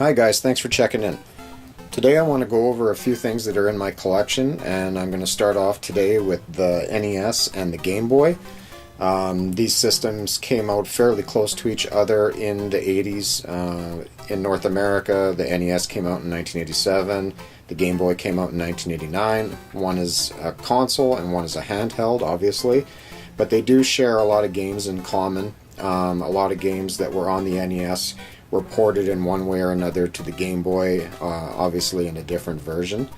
Hi guys, thanks for checking in. Today I want to go over a few things that are in my collection, and I'm going to start off today with the NES and the Game Boy. These systems came out fairly close to each other in the 80s. In North America, the NES came out in 1987, the Game Boy came out in 1989. One is a console and one is a handheld, obviously, but they do share a lot of games in common. A lot of games that were on the NES were ported in one way or another to the Game Boy, obviously in a different version.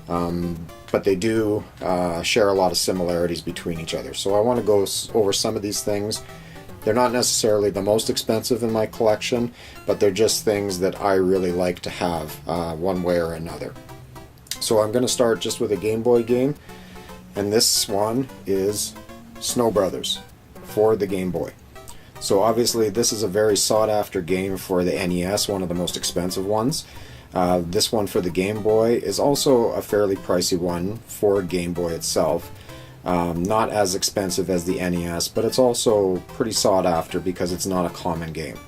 But they do share a lot of similarities between each other. So I want to go over some of these things. They're not necessarily the most expensive in my collection, but they're just things that I really like to have one way or another. So I'm going to start just with a Game Boy game, and this one is Snow Brothers for the Game Boy. So obviously this is a very sought after game for the NES, one of the most expensive ones. This one for the Game Boy is also a fairly pricey one for Game Boy itself. Not as expensive as the NES, but it's also pretty sought after because it's not a common game.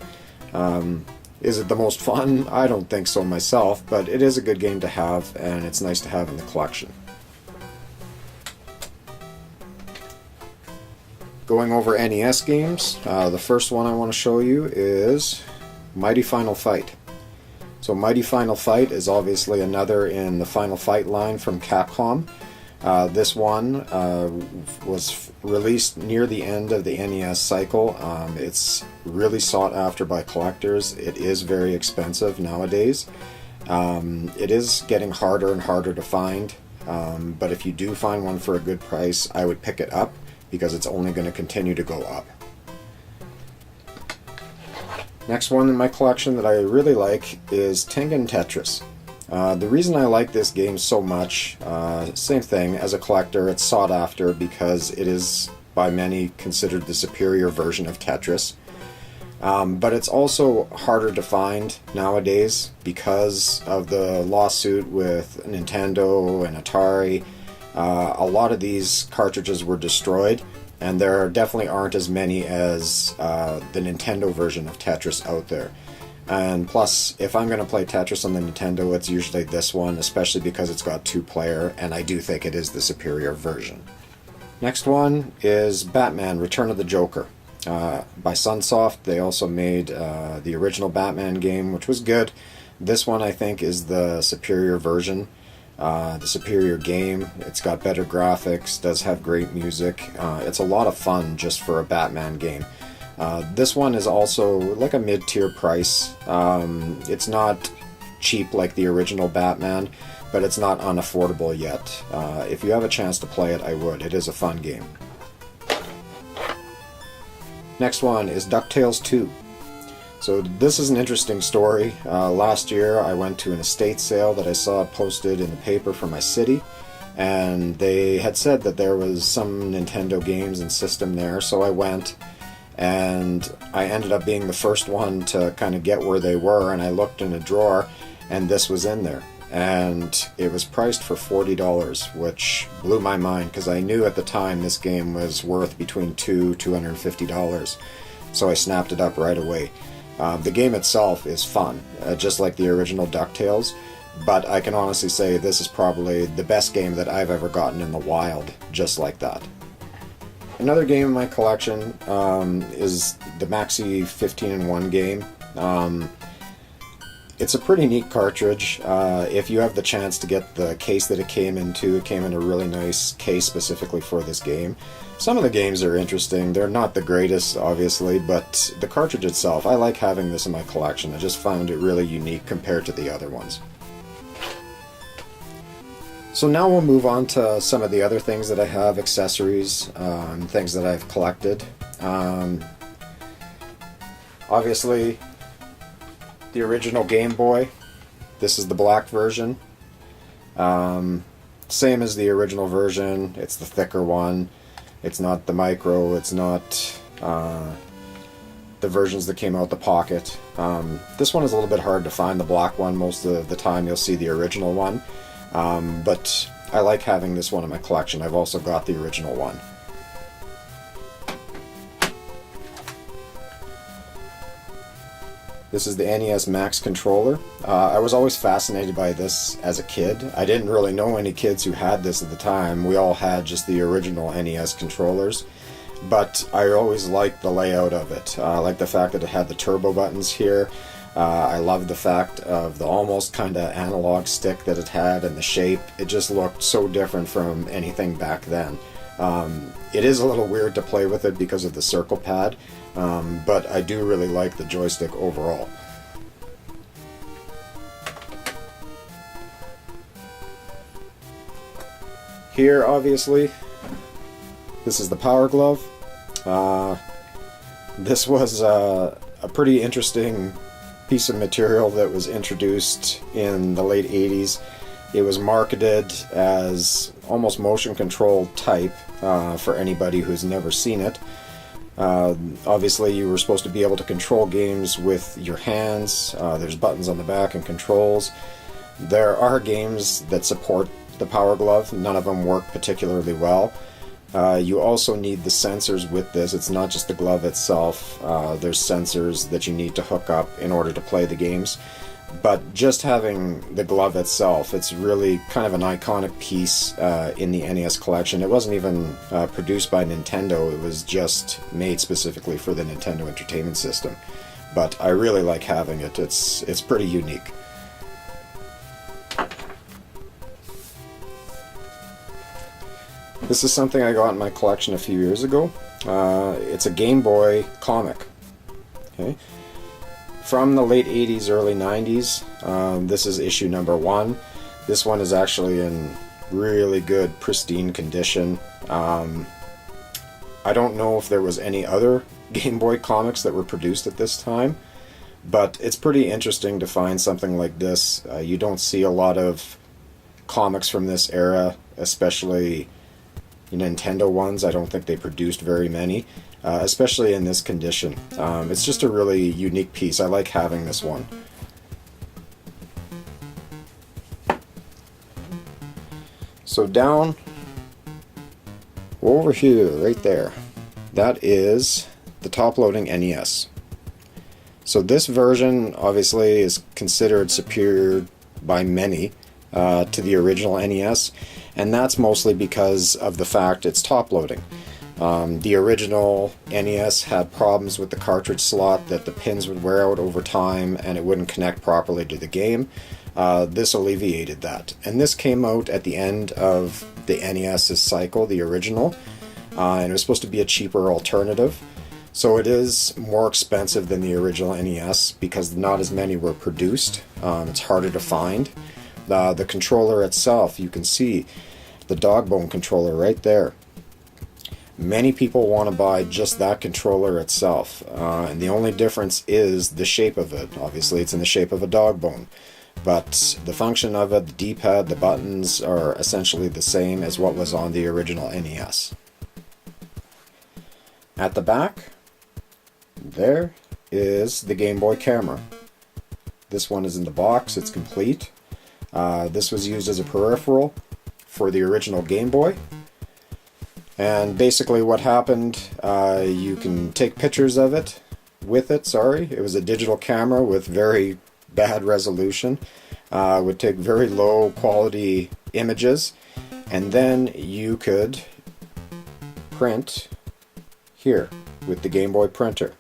Is it the most fun? I don't think so myself, but it is a good game to have, and it's nice to have in the collection. Going over NES games, the first one I want to show you is Mighty Final Fight. So Mighty Final Fight is obviously another in the Final Fight line from Capcom. This one was released near the end of the NES cycle. It's really sought after by collectors. It is very expensive nowadays. It is getting harder and harder to find, but if you do find one for a good price, I would pick it up, because it's only going to continue to go up. Next one in my collection that I really like is Tengen Tetris. The reason I like this game so much, same thing, as a collector, it's sought after because it is by many considered the superior version of Tetris. But it's also harder to find nowadays because of the lawsuit with Nintendo and Atari. A lot of these cartridges were destroyed, and there definitely aren't as many as the Nintendo version of Tetris out there. And plus, if I'm going to play Tetris on the Nintendo, it's usually this one, especially because it's got 2-player, and I do think it is the superior version. Next one is Batman: Return of the Joker. By Sunsoft. They also made the original Batman game, which was good. This one, I think, is the superior version. The superior game. It's got better graphics, does have great music. It's a lot of fun just for a Batman game. This one is also like a mid-tier price. It's not cheap like the original Batman, but it's not unaffordable yet. If you have a chance to play it, I would. It is a fun game. Next one is DuckTales 2. So this is an interesting story. Last year I went to an estate sale that I saw posted in the paper for my city, and they had said that there was some Nintendo games and system there, so I went, and I ended up being the first one to kind of get where they were, and I looked in a drawer, and this was in there. And it was priced for $40, which blew my mind, because I knew at the time this game was worth between $250. So I snapped it up right away. The game itself is fun, just like the original DuckTales, but I can honestly say this is probably the best game that I've ever gotten in the wild, just like that. Another game in my collection is the Maxi 15-in-1 game. It's a pretty neat cartridge. If you have the chance to get the case that it came in a really nice case specifically for this game. Some of the games are interesting. They're not the greatest, obviously, but the cartridge itself, I like having this in my collection. I just found it really unique compared to the other ones. So now we'll move on to some of the other things that I have, accessories, and things that I've collected. Obviously, the original Game Boy. This is the black version. Same as the original version. It's the thicker one. It's not the micro. It's not the versions that came out the pocket. This one is a little bit hard to find, the black one. Most of the time you'll see the original one. But I like having this one in my collection. I've also got the original one. This is the NES Max controller. I was always fascinated by this as a kid. I didn't really know any kids who had this at the time. We all had just the original NES controllers. But I always liked the layout of it. I liked the fact that it had the turbo buttons here. I loved the fact of the almost kind of analog stick that it had and the shape. It just looked so different from anything back then. It is a little weird to play with it because of the circle pad, but I do really like the joystick overall. Here, obviously, this is the Power Glove. This was a pretty interesting piece of material that was introduced in the late 80s. It was marketed as almost motion control type for anybody who's never seen it. Obviously you were supposed to be able to control games with your hands. There's buttons on the back and controls. There are games that support the Power Glove. None of them work particularly well. You also need the sensors with this. It's not just the glove itself. There's sensors that you need to hook up in order to play the games. But just having the glove itself, it's really kind of an iconic piece in the NES collection. It wasn't even produced by Nintendo. It was just made specifically for the Nintendo Entertainment System. But I really like having it. It's pretty unique. This is something I got in my collection a few years ago. It's a Game Boy comic. Okay. From the late 80s, early 90s. This is issue number 1. This one is actually in really good, pristine condition. I don't know if there was any other Game Boy comics that were produced at this time, but it's pretty interesting to find something like this. You don't see a lot of comics from this era, especially Nintendo ones. I don't think they produced very many, especially in this condition. It's just a really unique piece. I like having this one. So down over here, right there, that is the top-loading NES. So this version obviously is considered superior by many to the original NES, and that's mostly because of the fact it's top-loading. The original NES had problems with the cartridge slot, that the pins would wear out over time and it wouldn't connect properly to the game. This alleviated that, and this came out at the end of the NES's cycle, the original, and it was supposed to be a cheaper alternative. So it is more expensive than the original NES because not as many were produced. It's harder to find. The controller itself, you can see the dog bone controller right there. Many people want to buy just that controller itself, and the only difference is the shape of it. Obviously it's in the shape of a dog bone, but the function of it, the D-pad, the buttons are essentially the same as what was on the original NES. At the back, there is the Game Boy camera. This one is in the box, it's complete. This was used as a peripheral for the original Game Boy. And basically what happened, you can take pictures of it with it, It was a digital camera with very bad resolution. Would take very low quality images, and then you could print here with the Game Boy printer.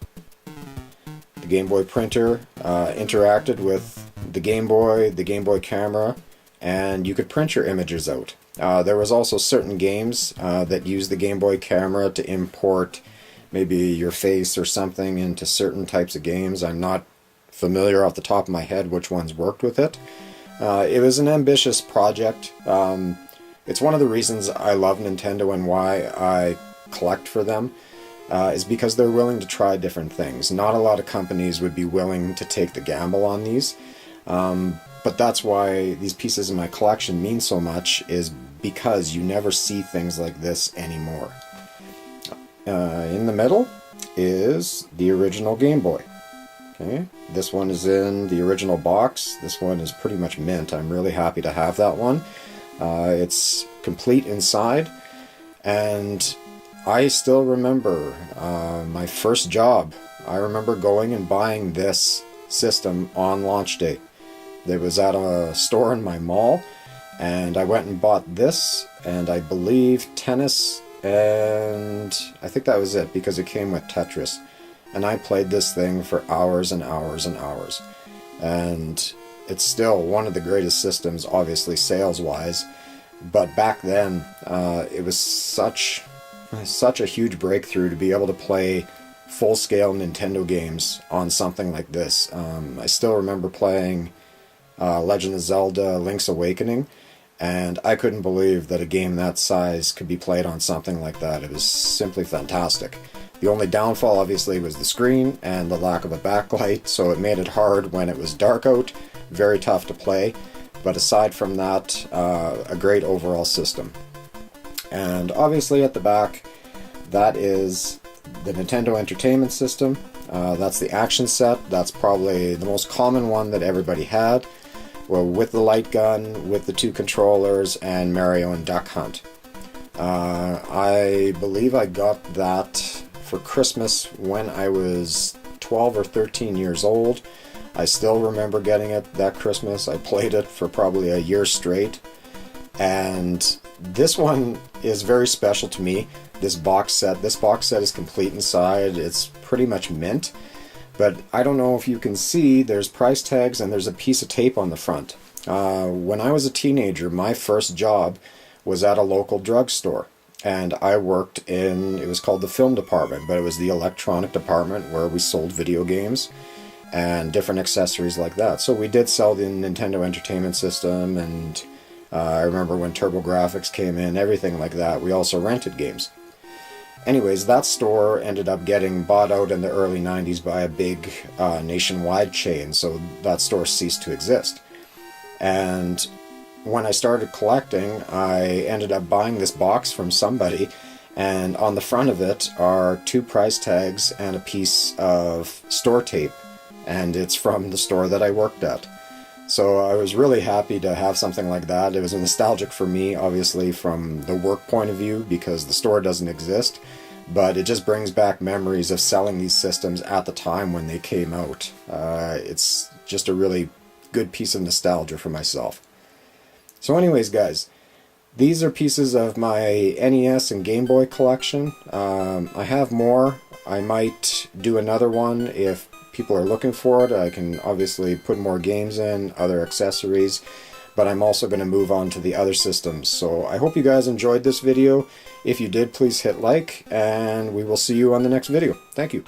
The Game Boy printer interacted with the Game Boy camera, and you could print your images out. There was also certain games that used the Game Boy camera to import maybe your face or something into certain types of games. I'm not familiar off the top of my head which ones worked with it. It was an ambitious project. It's one of the reasons I love Nintendo and why I collect for them. Is because they're willing to try different things. Not a lot of companies would be willing to take the gamble on these, but that's why these pieces in my collection mean so much, is because you never see things like this anymore. In the middle is the original Game Boy. Okay, this one is in the original box. This one is pretty much mint. I'm really happy to have that one. It's complete inside, and I still remember my first job. I remember going and buying this system on launch day. It was at a store in my mall, and I went and bought this, and I believe tennis, and I think that was it, because it came with Tetris. And I played this thing for hours and hours and hours. And it's still one of the greatest systems, obviously sales-wise. But back then, it was such a huge breakthrough to be able to play full-scale Nintendo games on something like this. I still remember playing Legend of Zelda: Link's Awakening, and I couldn't believe that a game that size could be played on something like that. It was simply fantastic. The only downfall, obviously, was the screen and the lack of a backlight, so it made it hard when it was dark out, very tough to play. But aside from that, a great overall system. And obviously at the back, that is the Nintendo Entertainment System. That's the action set. That's probably the most common one that everybody had. Well, with the light gun, with the 2 controllers, and Mario and Duck Hunt. I believe I got that for Christmas when I was 12 or 13 years old. I still remember getting it that Christmas. I played it for probably a year straight. And this one is very special to me, this box set. This box set is complete inside. It's pretty much mint. But I don't know if you can see, there's price tags and there's a piece of tape on the front. When I was a teenager, my first job was at a local drugstore. And I worked in, it was called the film department, but it was the electronic department where we sold video games and different accessories like that. So we did sell the Nintendo Entertainment System, and I remember when TurboGrafx came in, everything like that. We also rented games. Anyways, that store ended up getting bought out in the early 90s by a big nationwide chain, so that store ceased to exist. And when I started collecting, I ended up buying this box from somebody, and on the front of it are 2 price tags and a piece of store tape, and it's from the store that I worked at. So I was really happy to have something like that. It was nostalgic for me, obviously, from the work point of view, because the store doesn't exist, but it just brings back memories of selling these systems at the time when they came out. It's just a really good piece of nostalgia for myself. So anyways, guys, these are pieces of my NES and Game Boy collection. I have more. I might do another one if people are looking for it. I can obviously put more games in, other accessories, but I'm also going to move on to the other systems. So I hope you guys enjoyed this video. If you did, please hit like, and we will see you on the next video. Thank you.